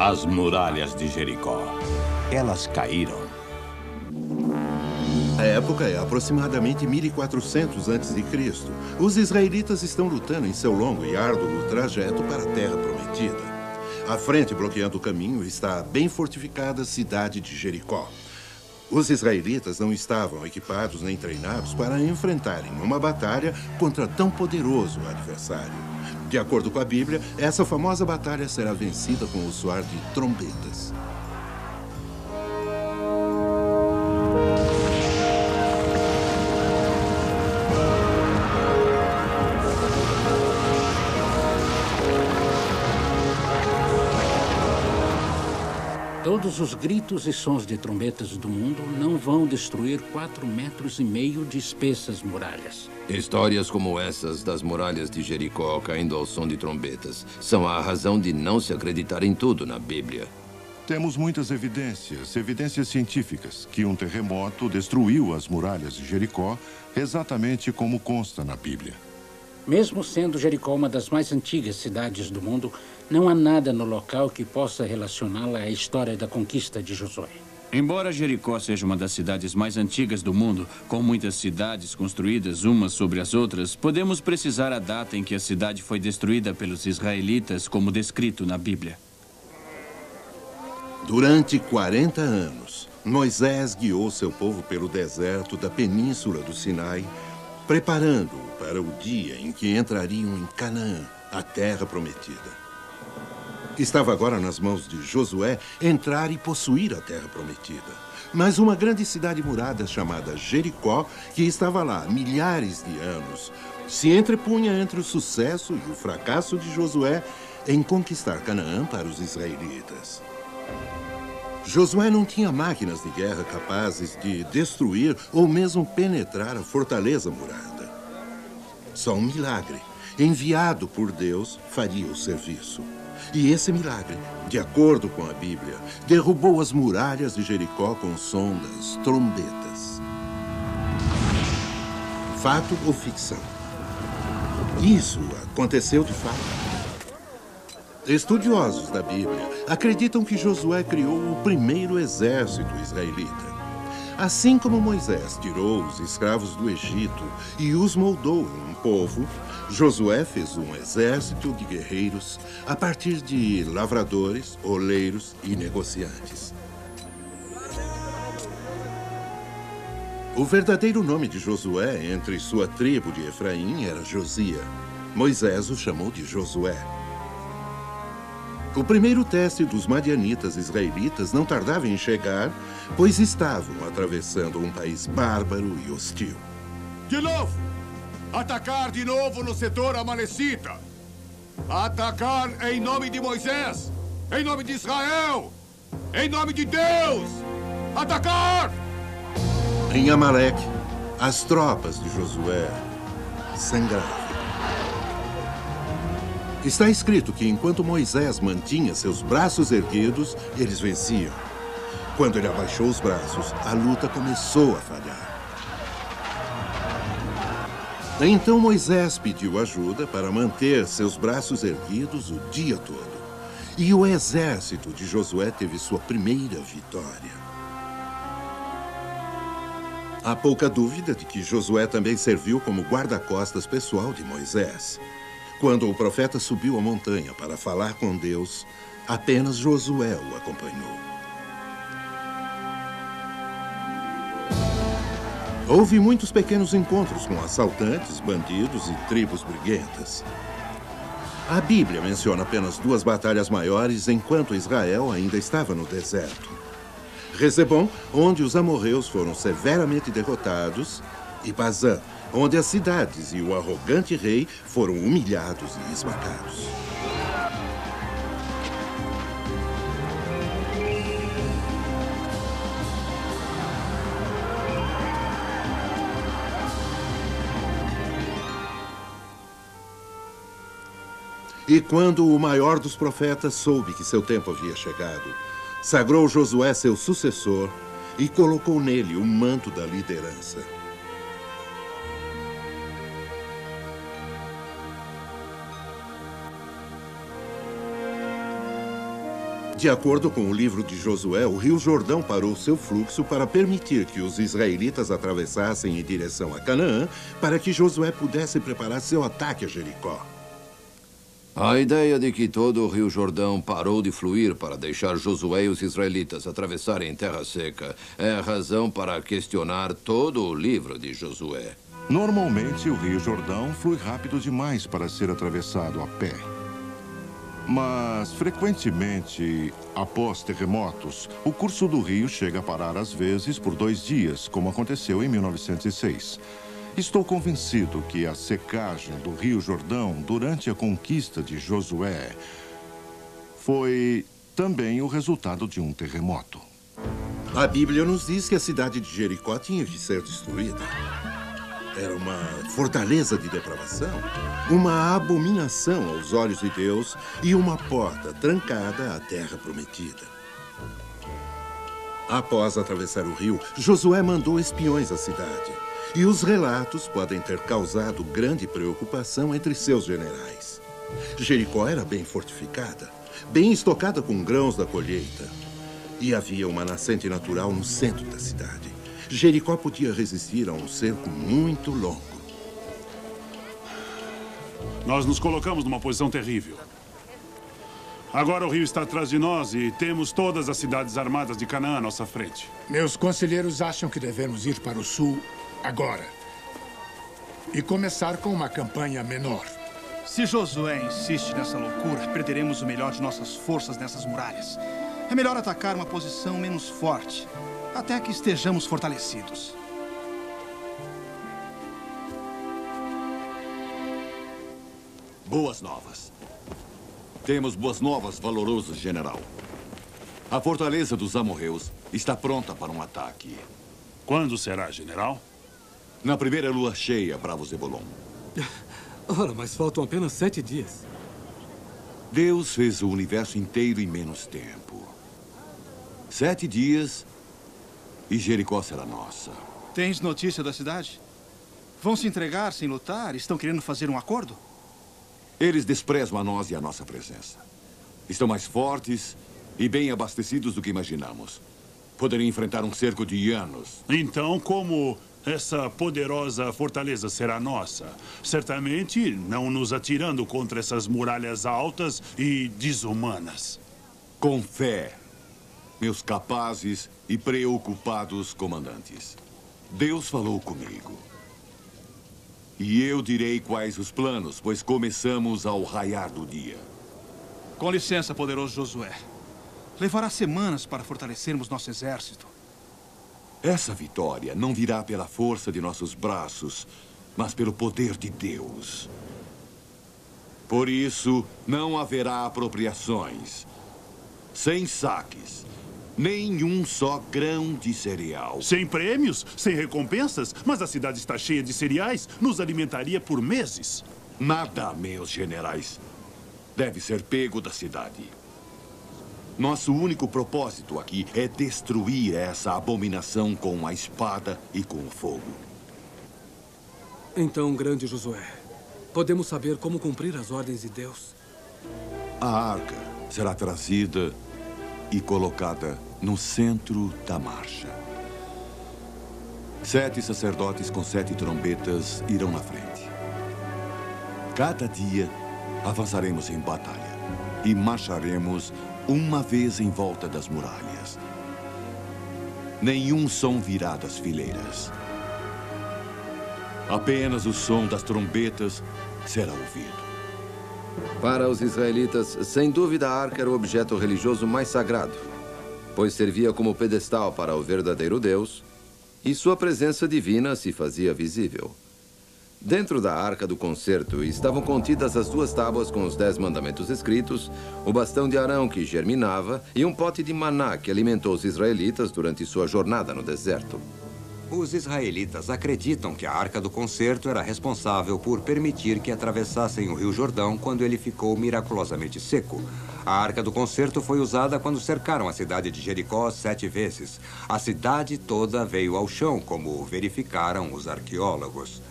As muralhas de Jericó. Elas caíram. A época é aproximadamente 1400 a.C. Os israelitas estão lutando em seu longo e árduo trajeto para a Terra Prometida. À frente, bloqueando o caminho, está a bem fortificada cidade de Jericó. Os israelitas não estavam equipados nem treinados para enfrentarem uma batalha contra tão poderoso adversário. De acordo com a Bíblia, essa famosa batalha será vencida com o soar de trombetas. Todos os gritos e sons de trombetas do mundo não vão destruir 4,5 metros de espessas muralhas. Histórias como essas das muralhas de Jericó caindo ao som de trombetas são a razão de não se acreditar em tudo na Bíblia. Temos muitas evidências científicas, que um terremoto destruiu as muralhas de Jericó, exatamente como consta na Bíblia. Mesmo sendo Jericó uma das mais antigas cidades do mundo, não há nada no local que possa relacioná-la à história da conquista de Josué. Embora Jericó seja uma das cidades mais antigas do mundo, com muitas cidades construídas umas sobre as outras, podemos precisar a data em que a cidade foi destruída pelos israelitas, como descrito na Bíblia. Durante 40 anos, Moisés guiou seu povo pelo deserto da península do Sinai, preparando-o para o dia em que entrariam em Canaã, a terra prometida. Estava agora nas mãos de Josué entrar e possuir a terra prometida. Mas uma grande cidade murada chamada Jericó, que estava lá há milhares de anos, se entrepunha entre o sucesso e o fracasso de Josué em conquistar Canaã para os israelitas. Josué não tinha máquinas de guerra capazes de destruir ou mesmo penetrar a fortaleza murada. Só um milagre, enviado por Deus, faria o serviço. E esse milagre, de acordo com a Bíblia, derrubou as muralhas de Jericó com o som das trombetas. Fato ou ficção? Isso aconteceu de fato. Estudiosos da Bíblia acreditam que Josué criou o primeiro exército israelita. Assim como Moisés tirou os escravos do Egito e os moldou em um povo, Josué fez um exército de guerreiros a partir de lavradores, oleiros e negociantes. O verdadeiro nome de Josué entre sua tribo de Efraim era Josia. Moisés o chamou de Josué. O primeiro teste dos madianitas israelitas não tardava em chegar, pois estavam atravessando um país bárbaro e hostil. De novo! Atacar de novo no setor Amanecita! Atacar em nome de Moisés! Em nome de Israel! Em nome de Deus! Atacar! Em Amaleque, as tropas de Josué sangravam. Está escrito que enquanto Moisés mantinha seus braços erguidos, eles venciam. Quando ele abaixou os braços, a luta começou a falhar. Então Moisés pediu ajuda para manter seus braços erguidos o dia todo. E o exército de Josué teve sua primeira vitória. Há pouca dúvida de que Josué também serviu como guarda-costas pessoal de Moisés. Quando o profeta subiu a montanha para falar com Deus, apenas Josué o acompanhou. Houve muitos pequenos encontros com assaltantes, bandidos e tribos briguentas. A Bíblia menciona apenas 2 batalhas maiores enquanto Israel ainda estava no deserto. Rezebom, onde os amorreus foram severamente derrotados, e Bazã, onde as cidades e o arrogante rei foram humilhados e esmagados. E quando o maior dos profetas soube que seu tempo havia chegado, sagrou Josué seu sucessor e colocou nele o manto da liderança. De acordo com o livro de Josué, o rio Jordão parou seu fluxo para permitir que os israelitas atravessassem em direção a Canaã, para que Josué pudesse preparar seu ataque a Jericó. A ideia de que todo o rio Jordão parou de fluir para deixar Josué e os israelitas atravessarem terra seca é a razão para questionar todo o livro de Josué. Normalmente, o rio Jordão flui rápido demais para ser atravessado a pé. Mas, frequentemente, após terremotos, o curso do rio chega a parar às vezes por 2 dias, como aconteceu em 1906. Estou convencido que a secagem do rio Jordão durante a conquista de Josué foi também o resultado de um terremoto. A Bíblia nos diz que a cidade de Jericó tinha que ser destruída. Era uma fortaleza de depravação, uma abominação aos olhos de Deus e uma porta trancada à terra prometida. Após atravessar o rio, Josué mandou espiões à cidade. E os relatos podem ter causado grande preocupação entre seus generais. Jericó era bem fortificada, bem estocada com grãos da colheita. E havia uma nascente natural no centro da cidade. Jericó podia resistir a um cerco muito longo. Nós nos colocamos numa posição terrível. Agora o rio está atrás de nós e temos todas as cidades armadas de Canaã à nossa frente. Meus conselheiros acham que devemos ir para o sul agora. E começar com uma campanha menor. Se Josué insiste nessa loucura, perderemos o melhor de nossas forças nessas muralhas. É melhor atacar uma posição menos forte, até que estejamos fortalecidos. Boas novas. Temos boas novas, valoroso general. A fortaleza dos amorreus está pronta para um ataque. Quando será, general? Na primeira lua cheia, bravo Zebulon. Ora, mas faltam apenas 7 dias. Deus fez o universo inteiro em menos tempo. 7 dias e Jericó será nossa. Tens notícia da cidade? Vão se entregar sem lutar? Estão querendo fazer um acordo? Eles desprezam a nós e a nossa presença. Estão mais fortes e bem abastecidos do que imaginamos. Poderiam enfrentar um cerco de anos. Então, como essa poderosa fortaleza será nossa? Certamente não nos atirando contra essas muralhas altas e desumanas. Com fé, meus capazes e preocupados comandantes. Deus falou comigo. E eu direi quais os planos, pois começamos ao raiar do dia. Com licença, poderoso Josué. Levará semanas para fortalecermos nosso exército. Essa vitória não virá pela força de nossos braços, mas pelo poder de Deus. Por isso, não haverá apropriações, sem saques, nenhum só grão de cereal. Sem prêmios, sem recompensas, mas a cidade está cheia de cereais, nos alimentaria por meses. Nada, meus generais, deve ser pego da cidade. Nosso único propósito aqui é destruir essa abominação com a espada e com o fogo. Então, grande Josué, podemos saber como cumprir as ordens de Deus? A arca será trazida e colocada no centro da marcha. 7 sacerdotes com 7 trombetas irão na frente. Cada dia avançaremos em batalha e marcharemos uma vez em volta das muralhas. Nenhum som virá das fileiras. Apenas o som das trombetas será ouvido. Para os israelitas, sem dúvida, a arca era o objeto religioso mais sagrado, pois servia como pedestal para o verdadeiro Deus e sua presença divina se fazia visível. Dentro da Arca do Concerto estavam contidas as 2 tábuas com os 10 mandamentos escritos, o bastão de Arão que germinava e um pote de maná que alimentou os israelitas durante sua jornada no deserto. Os israelitas acreditam que a Arca do Concerto era responsável por permitir que atravessassem o Rio Jordão quando ele ficou miraculosamente seco. A Arca do Concerto foi usada quando cercaram a cidade de Jericó 7 vezes. A cidade toda veio ao chão, como verificaram os arqueólogos.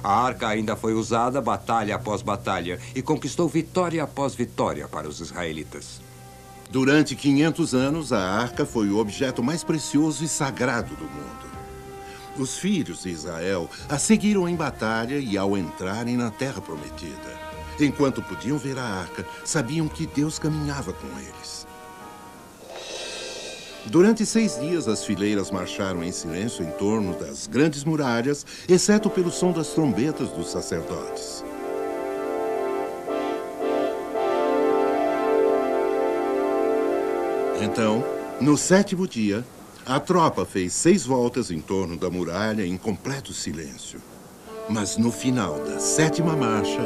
A arca ainda foi usada batalha após batalha e conquistou vitória após vitória para os israelitas. Durante 500 anos, a arca foi o objeto mais precioso e sagrado do mundo. Os filhos de Israel a seguiram em batalha e, ao entrarem na Terra Prometida, enquanto podiam ver a arca, sabiam que Deus caminhava com eles. Durante 6 dias, as fileiras marcharam em silêncio em torno das grandes muralhas, exceto pelo som das trombetas dos sacerdotes. Então, no 7º dia, a tropa fez 6 voltas em torno da muralha em completo silêncio. Mas no final da 7ª marcha,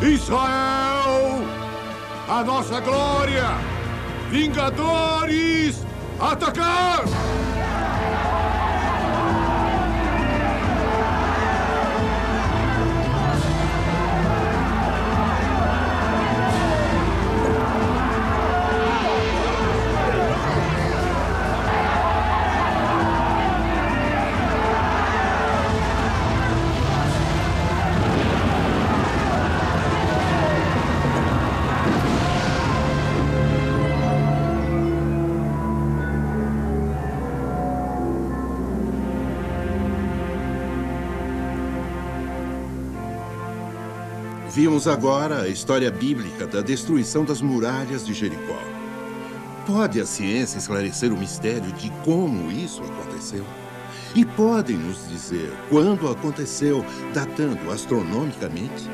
Israel, a nossa glória! Vingadores, atacar! Vimos agora a história bíblica da destruição das muralhas de Jericó. Pode a ciência esclarecer o mistério de como isso aconteceu? E podem nos dizer quando aconteceu, datando astronomicamente?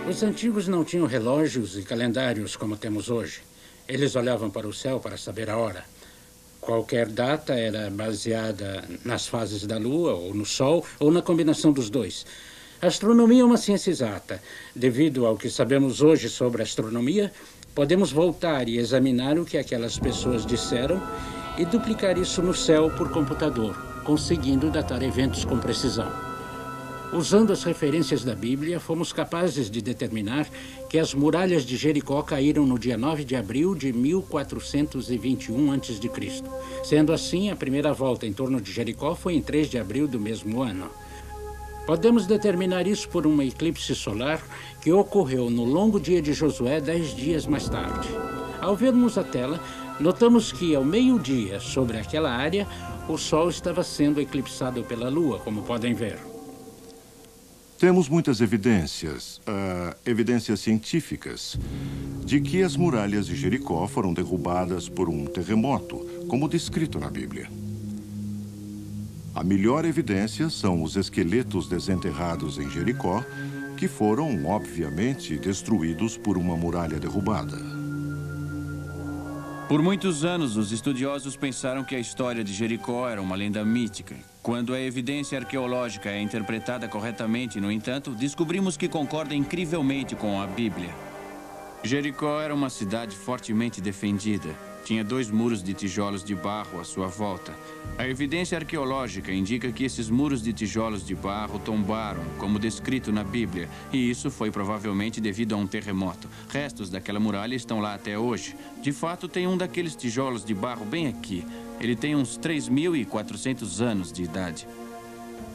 Os antigos não tinham relógios e calendários como temos hoje. Eles olhavam para o céu para saber a hora. Qualquer data era baseada nas fases da Lua, ou no Sol, ou na combinação dos dois. A astronomia é uma ciência exata. Devido ao que sabemos hoje sobre a astronomia, podemos voltar e examinar o que aquelas pessoas disseram e duplicar isso no céu por computador, conseguindo datar eventos com precisão. Usando as referências da Bíblia, fomos capazes de determinar que as muralhas de Jericó caíram no dia 9 de abril de 1421 a.C. Sendo assim, a primeira volta em torno de Jericó foi em 3 de abril do mesmo ano. Podemos determinar isso por uma eclipse solar que ocorreu no longo dia de Josué 10 dias mais tarde. Ao vermos a tela, notamos que ao meio-dia, sobre aquela área, o Sol estava sendo eclipsado pela Lua, como podem ver. Temos muitas evidências científicas, de que as muralhas de Jericó foram derrubadas por um terremoto, como descrito na Bíblia. A melhor evidência são os esqueletos desenterrados em Jericó, que foram, obviamente, destruídos por uma muralha derrubada. Por muitos anos, os estudiosos pensaram que a história de Jericó era uma lenda mítica. Quando a evidência arqueológica é interpretada corretamente, no entanto, descobrimos que concorda incrivelmente com a Bíblia. Jericó era uma cidade fortemente defendida. Tinha 2 muros de tijolos de barro à sua volta. A evidência arqueológica indica que esses muros de tijolos de barro tombaram, como descrito na Bíblia, e isso foi provavelmente devido a um terremoto. Restos daquela muralha estão lá até hoje. De fato, tem um daqueles tijolos de barro bem aqui. Ele tem uns 3.400 anos de idade.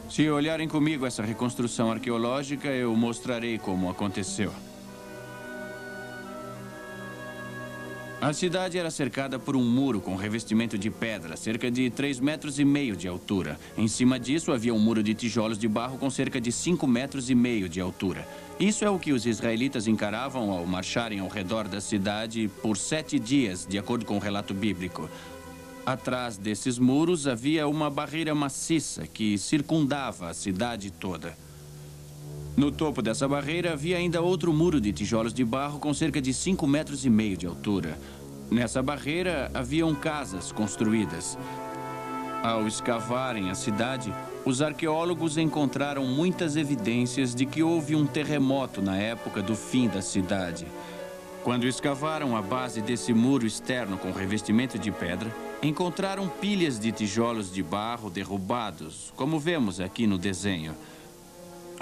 Se olharem comigo essa reconstrução arqueológica, eu mostrarei como aconteceu. A cidade era cercada por um muro com revestimento de pedra, cerca de 3,5 metros de altura. Em cima disso, havia um muro de tijolos de barro com cerca de 5,5 metros de altura. Isso é o que os israelitas encaravam ao marcharem ao redor da cidade por 7 dias, de acordo com o relato bíblico. Atrás desses muros havia uma barreira maciça que circundava a cidade toda. No topo dessa barreira havia ainda outro muro de tijolos de barro com cerca de 5,5 metros de altura. Nessa barreira haviam casas construídas. Ao escavarem a cidade, os arqueólogos encontraram muitas evidências de que houve um terremoto na época do fim da cidade. Quando escavaram a base desse muro externo com revestimento de pedra, encontraram pilhas de tijolos de barro derrubados, como vemos aqui no desenho.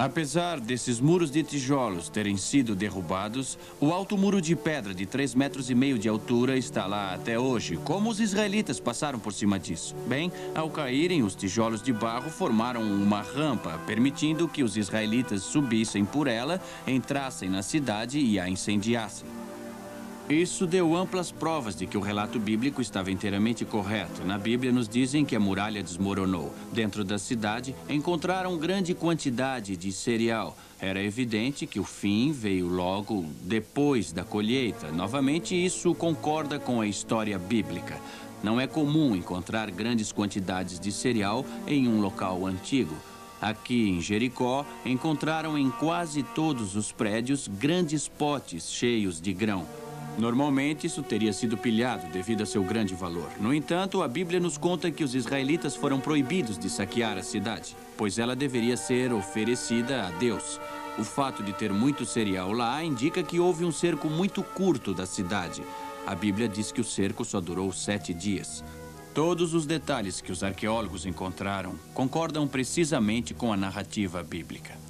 Apesar desses muros de tijolos terem sido derrubados, o alto muro de pedra de 3,5 metros de altura está lá até hoje. Como os israelitas passaram por cima disso? Bem, ao caírem, os tijolos de barro formaram uma rampa, permitindo que os israelitas subissem por ela, entrassem na cidade e a incendiassem. Isso deu amplas provas de que o relato bíblico estava inteiramente correto. Na Bíblia nos dizem que a muralha desmoronou. Dentro da cidade, encontraram grande quantidade de cereal. Era evidente que o fim veio logo depois da colheita. Novamente, isso concorda com a história bíblica. Não é comum encontrar grandes quantidades de cereal em um local antigo. Aqui em Jericó, encontraram em quase todos os prédios grandes potes cheios de grão. Normalmente, isso teria sido pilhado devido a seu grande valor. No entanto, a Bíblia nos conta que os israelitas foram proibidos de saquear a cidade, pois ela deveria ser oferecida a Deus. O fato de ter muito cereal lá indica que houve um cerco muito curto da cidade. A Bíblia diz que o cerco só durou 7 dias. Todos os detalhes que os arqueólogos encontraram concordam precisamente com a narrativa bíblica.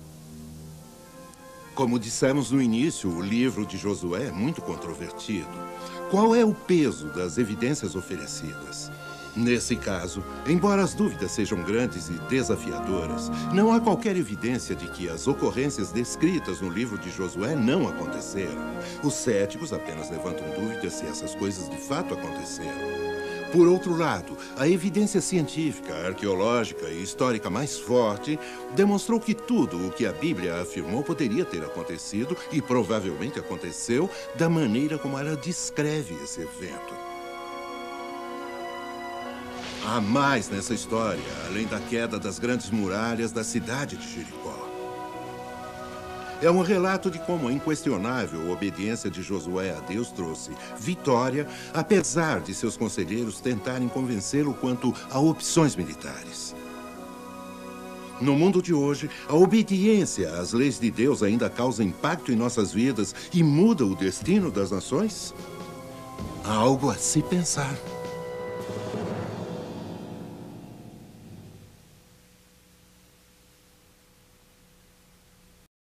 Como dissemos no início, o livro de Josué é muito controvertido. Qual é o peso das evidências oferecidas? Nesse caso, embora as dúvidas sejam grandes e desafiadoras, não há qualquer evidência de que as ocorrências descritas no livro de Josué não aconteceram. Os céticos apenas levantam dúvidas se essas coisas de fato aconteceram. Por outro lado, a evidência científica, arqueológica e histórica mais forte demonstrou que tudo o que a Bíblia afirmou poderia ter acontecido e provavelmente aconteceu da maneira como ela descreve esse evento. Há mais nessa história, além da queda das grandes muralhas da cidade de Jericó. É um relato de como a inquestionável obediência de Josué a Deus trouxe vitória, apesar de seus conselheiros tentarem convencê-lo quanto a opções militares. No mundo de hoje, a obediência às leis de Deus ainda causa impacto em nossas vidas e muda o destino das nações? Há algo a se pensar.